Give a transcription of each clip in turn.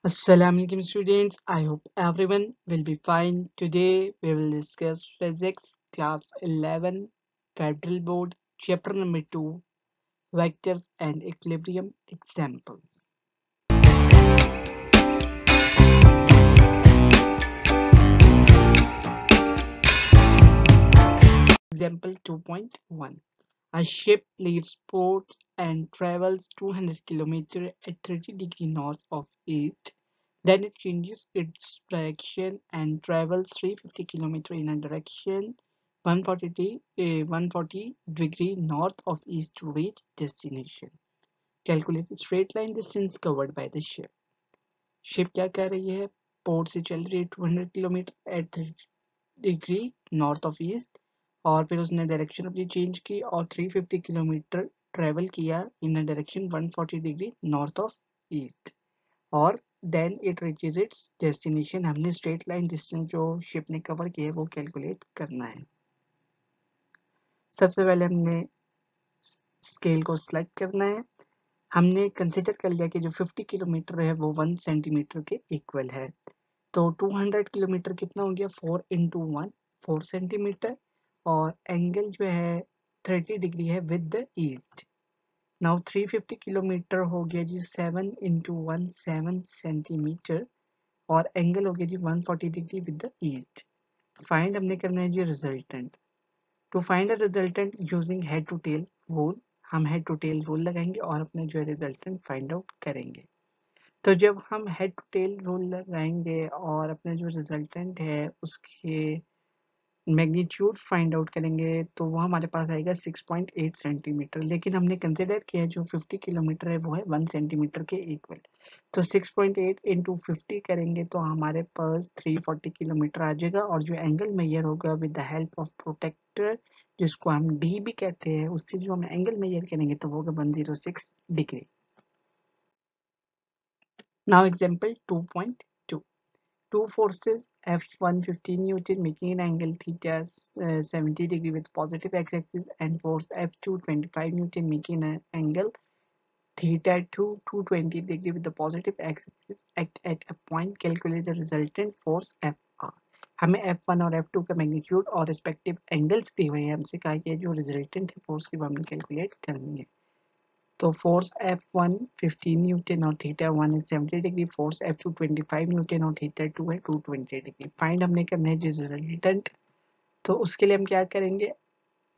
Assalamu alaikum students. I hope everyone will be fine. Today we will discuss physics class 11 Federal Board chapter number 2 vectors and equilibrium examples. Example 2.1. A ship leaves port and travels 200 km at 30° north of east. Then it changes its direction and travels 350 km in a direction 140 degree north of east to reach destination. Calculate the straight line distance covered by the ship. Ship क्या कर रही है? Port से चल रही है 200 kilometre at 30° north of east और फिर उसने डायरेक्शन अपनी चेंज की और 350 किलोमीटर ट्रेवल किया in direction 140° north of east और then it reaches its destination. हमने स्ट्रेट लाइन डिस्टेंस जो शिप ने कवर किया है वो कैलकुलेट करना है. सबसे पहले हमने स्केल को सिलेक्ट करना है. हमने कंसिडर कर लिया कि जो 50 किलोमीटर है वो 1 सेंटीमीटर के इक्वल है. तो 200 किलोमीटर कितना हो गया? 4 इंटू 1 4 सेंटीमीटर और एंगल जो है 30° है with the east. Now 350 kilometre हो गया जी 7 इंटू 1 7 सेंटीमीटर और एंगल हो गया जी 140° विद द ईस्ट. फाइंड हमने करना है जी resultant. To find a resultant using head to tail rule. हम हेड टू टेल रूल लगाएंगे और अपने जो है रिजल्टेंट फाइंड आउट करेंगे. तो जब हम हेड टू टेल रूल लगाएंगे और अपने जो रिजल्टेंट है उसके मैग्नीट्यूड फाइंड आउट करेंगे तो वो हमारे पास आएगा 6.8 सेंटीमीटर. लेकिन हमने कंसिडर किया जो 50 किलोमीटर है वो है 1 सेंटीमीटर के इक्वल. तो 6.8 इंटू 50 करेंगे तो हमारे पास 340 किलोमीटर आ जाएगा और जो एंगल मेजर होगा with the help of protractor जिसको हम डी भी कहते हैं उससे जो हम एंगल मेजर करेंगे तो वो होगा 106°. Now example 2.2. Two forces F1 15 Newton making an angle theta 70° with positive x-axis and force F2 25 Newton making an angle theta 2 220° with the positive x-axis act at a point. Calculate the resultant force FR. हमें F1 और F2 का magnitude और respective angles दिए हुए हैं. हमसे कहा गया जो रिजल्टेंट है फोर्स की वो हमने कैलकुलेट करनी है. तो फोर्स F1 15 न्यूटन और theta 1 is 70°. Force F2 25 Newton और थीटा 2 है 220°. फाइंड हमने करना है रिजल्टेंट. तो उसके लिए हम क्या करेंगे?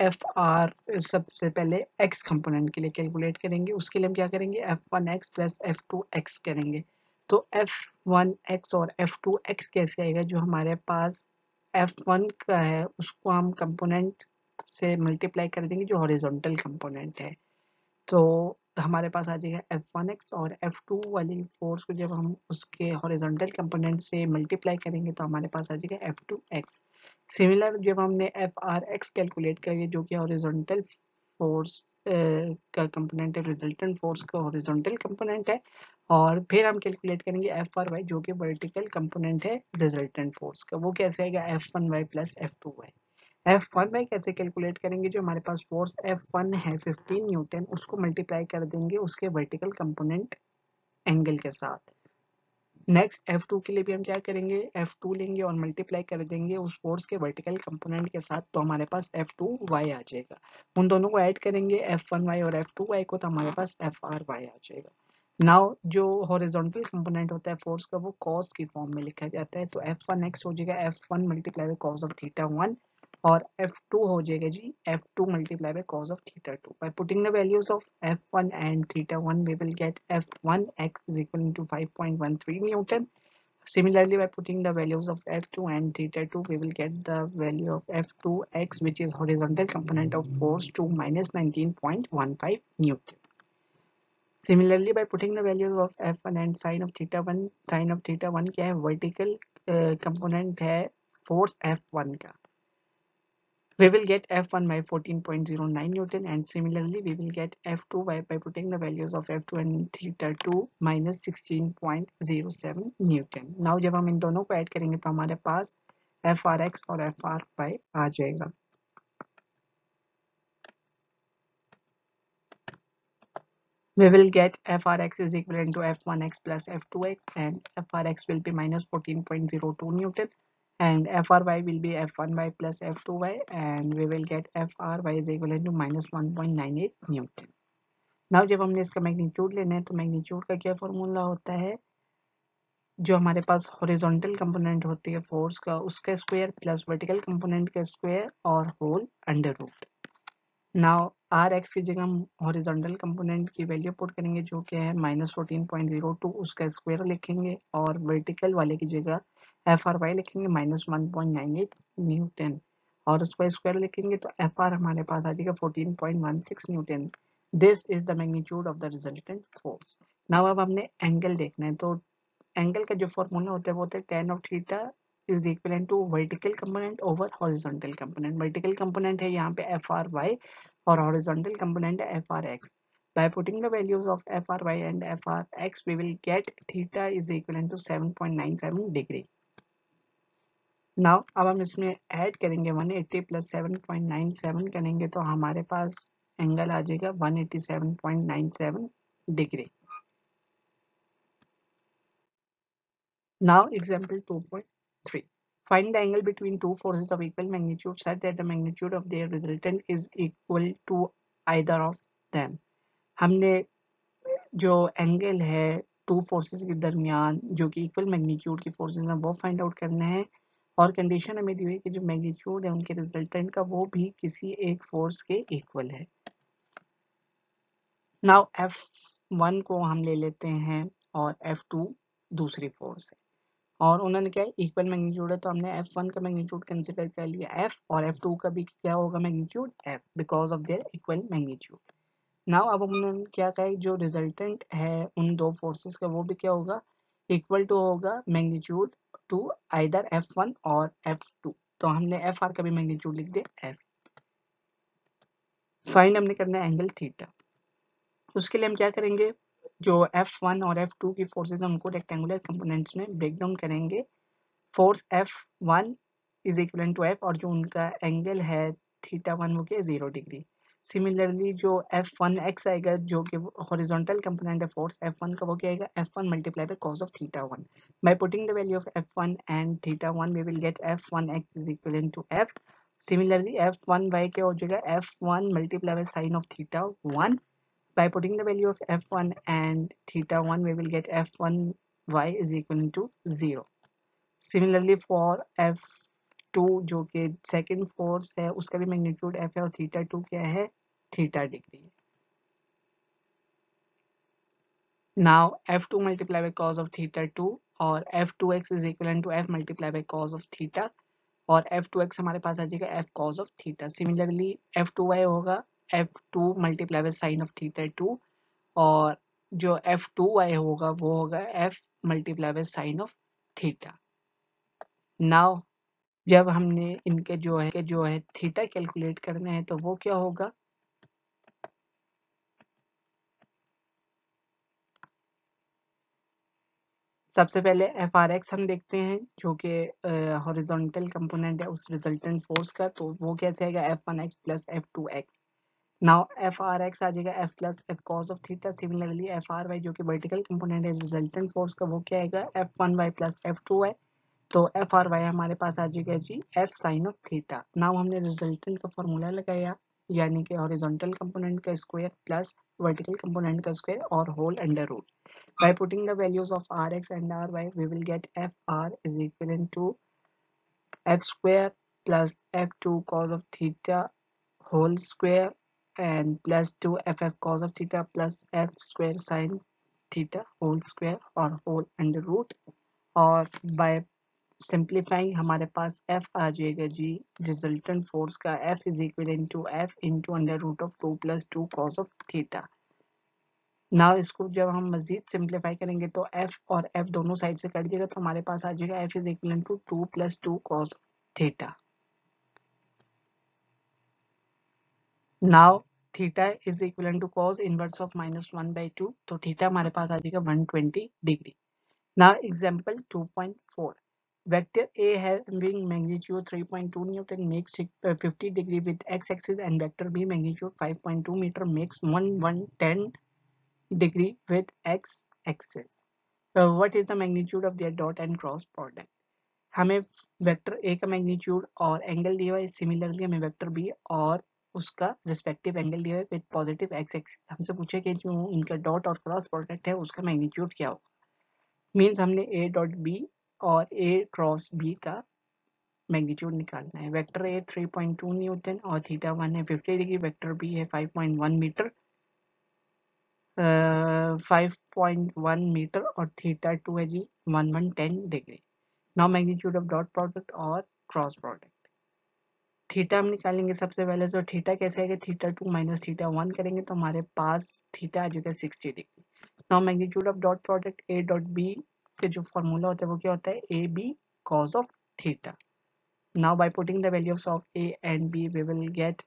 FR सबसे पहले x कंपोनेंट के लिए कैलकुलेट करेंगे. उसके लिए हम क्या करेंगे? F1x प्लस F2x करेंगे. तो F1x और F2x कैसे आएगा? जो हमारे पास F1 का है उसको हम कंपोनेंट से मल्टीप्लाई कर देंगे जो हॉरिजॉन्टल कंपोनेंट है. तो हमारे पास आ जाएगा F1x और F2 वाली फोर्स को जब हम उसके हॉरिजॉन्टल कंपोनेंट से मल्टीप्लाई करेंगे तो हमारे पास आ जाएगा F2x. सिमिलर जब हमने FRx कैलकुलेट करेंगे जो कि हॉरिजॉन्टल फोर्स का कंपोनेंट है, रिजल्टेंट फोर्स का हॉरिजॉन्टल कंपोनेंट है और फिर हम कैलकुलेट करेंगे FRy जो कि वर्टिकल कंपोनेंट है रिजल्टेंट फोर्स का. वो कैसे आएगा? F1y plus F2y. F1y कैसे कैलकुलेट करेंगे? जो हमारे पास फोर्स F1 है 15 न्यूटन उसको मल्टीप्लाई कर देंगे उसके वर्टिकल कंपोनेंट एंगल के साथ. नेक्स्ट F2 के लिए भी हम क्या करेंगे? F2 लेंगे और मल्टीप्लाई कर देंगे उस फोर्स के वर्टिकल कंपोनेंट के साथ तो हमारे पास F2y आ जाएगा. उन दोनों को ऐड करेंगे F1y और F2y को तो हमारे पास FRy आ जाएगा. नाउ जो हॉरिजॉन्टल कंपोनेंट होता है फोर्स का वो कॉस की फॉर्म में लिखा जाता है. तो F1x हो जाएगा F1 multiply by cos of theta 1 और F2 हो जाएगा जी F2 multiplied by cos of theta 2. By putting the values of F1 and theta 1, we will get F1x is equal to 5.13 Newton. Similarly, by putting the values of F2 and theta 2, we will get the value of F2x, which is horizontal component of force, to minus 19.15 Newton. Similarly, by putting the values of F1 and sin of theta 1 क्या है? Vertical component है force F1 का. We will get F1 by 14.09 Newton and similarly we will get F2 by putting the values of F2 and theta 2 minus 16.07 Newton. Now जब हम इन दोनों को add करेंगे तो हमारे पास FRX और FRY आ जाएगा. we will get frx is equivalent to f1x plus f2x, and frx will be minus 14.02 Newton, and fry will be f1y plus f2y, and we will get fry is equivalent to minus 1.98 Newton. Now जब हमने इसका magnitude लेना है तो magnitude का क्या formula होता है, जो हमारे पास हॉरिजॉन्टल कंपोनेंट होती है फोर्स का उसका स्क्वायर प्लस वर्टिकल कंपोनेंट का स्क्वायर और whole under root. Now R X की जगह हम हॉरिजॉन्टल कंपोनेंट की वैल्यू पुट करेंगे जो कि है माइनस 14.02, उसका स्क्वायर लिखेंगे, और वर्टिकल वाले की जगह एफ आर वाई लिखेंगे माइनस 1.98 न्यूटन, और उसका स्क्वायर लिखेंगे तो एफ आर हमारे पास आ जाएगा 14.16 Newton. This is the magnitude of the resultant force. Now अब हमने एंगल देखना है, तो एंगल का जो फॉर्मूला होता है वो होता है tan of theta is equal to vertical component over horizontal component. Vertical component है यहाँ पे एफ आर वाई और हॉरिजॉन्टल कंपोनेंट है F R X. By putting the values of FRY and FRX, we will get theta is equivalent to 7.97 degree. Now, अब हम इसमें add करेंगे 180 plus 7.97 करेंगे तो हमारे पास एंगल आ जाएगा 187.97 degree. Now example 2.3. Find the angle between two forces of equal magnitude such that the magnitude of their resultant is equal to either of them. हमने जो एंगल है टू फोर्सेस के दरमियान जो कि इक्वल मैग्नीट्यूड की forces हैं वो फाइंड आउट करना है, और कंडीशन हमें दी हुई है कि जो मैग्नीट्यूड है उनके रिजल्टेंट का वो भी किसी एक फोर्स के इक्वल है। नाउ F1 को हम ले लेते हैं और F2 दूसरी फोर्स है, और उन्होंने क्या इक्वल मैग्नीट्यूड है तो हमने F1 का मैग्नीट्यूड कंसिडर कर लिया F, और F2 का भी क्या होगा magnitude F because of their equal magnitude. Now अब उन्होंने क्या कहा जो रिजल्टेंट है उन दो फोर्सेस का वो भी क्या होगा इक्वल टू होगा मैग्नीट्यूड टू आइदर F1 और F2, तो हमने FR का भी मैग्नीट्यूड लिख दिया F। फाइंड हमने करना है एंगल थीटा। उसके लिए हम क्या करेंगे, जो F1 और F2 की फोर्सेस हैं उनको रेक्टेंगुलर कंपोनेंट्स में ब्रेक डाउन करेंगे। Force F1 is equal to F और जो उनका एंगल है थीटा 1 वो क्या 0 डिग्री। सिमिलरली जो F1x आएगा जो कि हॉरिजॉन्टल कंपोनेंट है फोर्स F1 का वो क्या आएगा F1 multiply by cos of theta 1। By putting the value of F1 and theta 1 we will get F1x is equal to F। Similarly F1y क्या हो जाएगा F1 multiply by sin of theta 1। By putting the value of F1 and theta 1 we will get F1y is equal to 0। Similarly for F2 जो कि second force है उसका भी magnitude F है और थीटा 2 क्या है theta degree. Now F2 multiplied by cos of theta 2 और F2x is equivalent to F multiplied by cos of theta, और F2x हमारे पास आ जाएगा F cos of theta। Similarly F2y होगा F2 multiplied by sin of theta 2 और जो F2y होगा वो होगा F multiply by sine of theta. Now जब हमने इनके जो है थीटा कैलकुलेट करना है तो वो क्या होगा, सबसे पहले FRX हम देखते हैं जो कि हॉरिजॉन्टल कंपोनेंट है उस रिजल्टेंट फोर्स का, तो वो कैसे आएगा F1x plus F2x। Now FRX आ जाएगा F plus F cos of theta. Similarly FRY जो कि वर्टिकल कंपोनेंट है रिजल्टेंट फोर्स का वो क्या आएगा F1y प्लस F2y, तो FRY हमारे पास आ जाएगा जी F sine of theta. Now हमने रिजल्टेंट का फॉर्मूला लगाया यानी कि हॉरिजॉन्टल कंपोनेंट का स्क्वायर प्लस वर्टिकल कंपोनेंट का स्क्वायर और whole under root. By putting the values of Rx and Ry we will get Fr is equivalent to F square plus F2 cos of theta whole square and plus 2 FF cos of theta plus F square sin theta whole square और whole under root, और by simplifying हमारे पास F आ जाएगा जी resultant force का F is equal to F into under root of 2 plus 2 cos of theta. Now इसको जब हम मजीद सिंप्लीफाई करेंगे तो F और F दोनों साइड से कट जाएगा तो हमारे पास आ जाएगा F is equal to 2 plus 2 cos theta. Now theta is equal to cos inverse of -1/2, तो थीटा हमारे पास आ जाएगा 120 degree. Now example 2.4. Vector A having magnitude 3.2 Newton makes 50 degree with x-axis and vector B magnitude 5.2 meter makes 110 degree with x-axis. What is the magnitude of their dot and cross product? हमें vector A का magnitude और angle दिया हुआ है, similarly हमें vector B और उसका respective angle दिया हुआ है विद पॉजिटिव एक्स एक्सिस। हमसे पूछे कि जो इनका डॉट और क्रॉस प्रोडक्ट है उसका मैग्नीट्यूड क्या होगा। मींस हमने ए डॉट बी और ए क्रॉस बी का मैग्नीट्यूड निकालना है। वेक्टर ए 3.2 न्यूटन और थीटा 1 है 50 डिग्री, वेक्टर बी है 5.1 मीटर 5.1 मीटर और थीटा 2 है जी 1110 degree. Now magnitude of dot product और क्रॉस प्रोडक्ट। थीटा हम निकालेंगे सबसे पहले, तो थीटा कैसे आएगा, थीटा 2 माइनस थीटा 1 करेंगे तो हमारे पास थीटा आ जाएगा 60 degree. Now magnitude of dot product A dot B के जो फॉर्मूला होता है वो क्या होता है, A B cos of theta. Now by putting the values of A and B we will get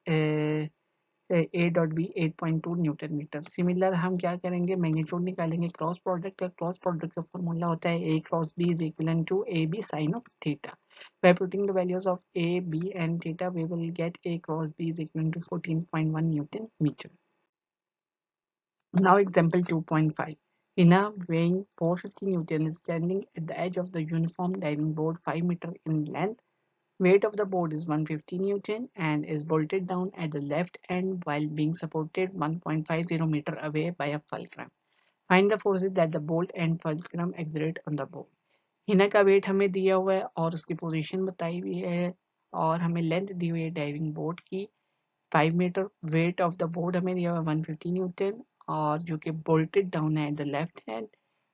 A dot B 8.2 newton metre. Similar हम क्या करेंगे, मैग्नीट्यूड निकालेंगे क्रॉस प्रोडक्ट का। क्रॉस प्रोडक्ट का फॉर्मूला होता है A cross B is equal to A B sine of theta. By putting the values of a, b and theta, we will get a cross b is equal to 14.1 Newton meter. Now example 2.5. Ina weighing 450 Newton is standing at the edge of the uniform diving board 5 meter in length. Weight of the board is 150 Newton and is bolted down at the left end while being supported 1.50 meter away by a fulcrum. Find the forces that the bolt and fulcrum exert on the board. Hina का wait हमें दिया हुआ है और उसकी position बताई हुई है और हमें लेंथ दी हुई है डाइविंग बोर्ड की 5 metre. Weight of the board हमें दिया हुआ है 150 न्यूटन और जो कि बोल्टेड डाउन है एट द लेफ्ट हैंड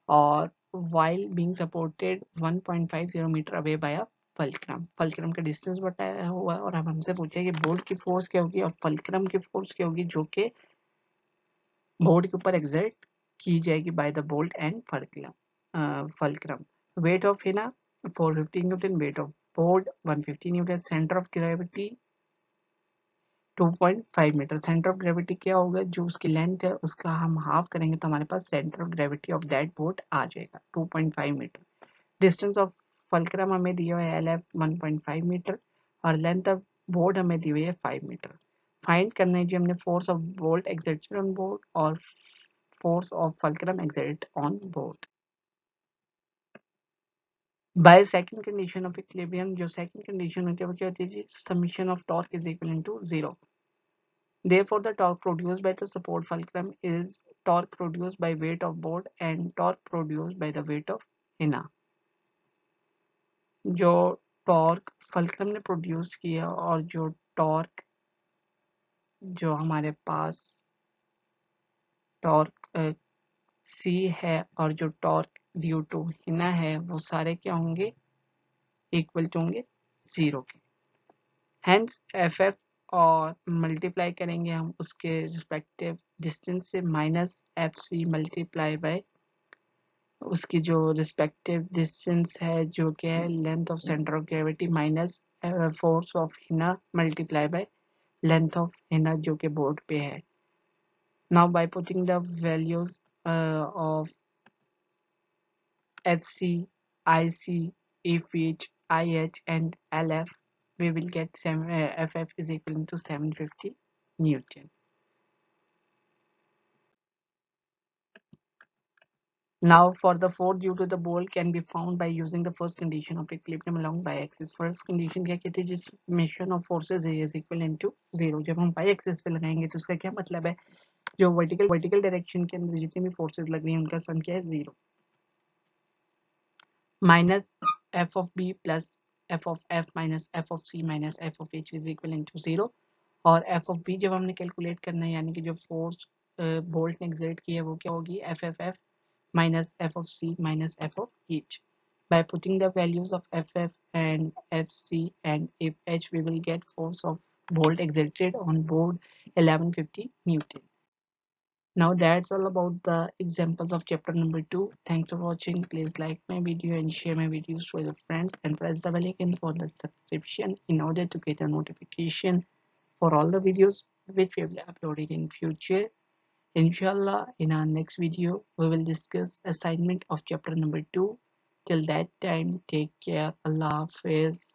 और while being supported 1.50 metre away by a fulcrum. Fulcrum का डिस्टेंस बताया हुआ है और अब हमसे पूछे कि बोर्ड की फोर्स क्या होगी और फल्क्रम की फोर्स क्या होगी जो कि बोर्ड के ऊपर एग्जर्ट की जाएगी by the bolt and fulcrum. Weight of है ना 450 newton, weight of board 150 newton, centre of gravity 2.5 metre. Centre of gravity क्या होगा, जो उसकी लेंथ है उसका हम हाफ करेंगे तो हमारे पास centre of gravity of that board आ जाएगा 2.5 मीटर। डिस्टेंस ऑफ फल्क्रम हमें दिया हुआ है एल एफ 1.5 मीटर और लेंथ ऑफ बोर्ड हमें दी हुई है 5 मीटर। फाइंड करना है जी हमने force of bolt exerted on board और force of fulcrum exerted on board. By second condition of equilibrium, जो सेकंड कंडीशन होती है वो क्या होती है जी, summation of torque is equal to 0। Therefore, the torque produced by the support fulcrum is torque produced by weight of board and torque produced by the weight of Hina. जो torque fulcrum ने produce किया और जो torque जो हमारे पास torque सी है और जो टॉर्क ड्यू टू हिना है वो सारे क्या होंगे, इक्वल टू होंगे 0 के। हैंस एफ एफ और मल्टीप्लाई करेंगे हम उसके रिस्पेक्टिव डिस्टेंस से minus F C multiply by उसकी जो रिस्पेक्टिव डिस्टेंस है जो कि है length of centre of gravity minus force of हिना मल्टीप्लाई बाय लेंथ ऑफ हिना जो कि बोर्ड पे है। Now by putting the values of F C I C F H I H and L F we will get FF is equal to 750 Newton. Now for the force due to the bolt can be found by using the first condition of equilibrium along y-axis. First condition क्या कहती है, जिस summation of forces is equal to 0। जब हम y-axis पे लगाएंगे तो उसका क्या मतलब है, जो vertical direction के अंदर जितनी भी forces लग रही हैं उनका सम क्या है 0। Minus f of b plus f of f minus f of c minus f of h is equal to 0। और f of b जब हमने कैलकुलेट करना है यानी कि जो फोर्स बोल्ट ने एक्सर्ट की है वो क्या होगी, F F F minus f of c minus f of h. By putting the values of ff and fc and if h, we will get force of bolt exerted on board 1150 Newton. Now that's all about the examples of chapter number 2. Thanks for watching. Please like my video and share my videos to your friends and press the bell icon for the subscription in order to get a notification for all the videos which we will upload in future. Inshallah, in our next video, we will discuss assignment of chapter number 2. Till that time, take care. Allah Hafiz.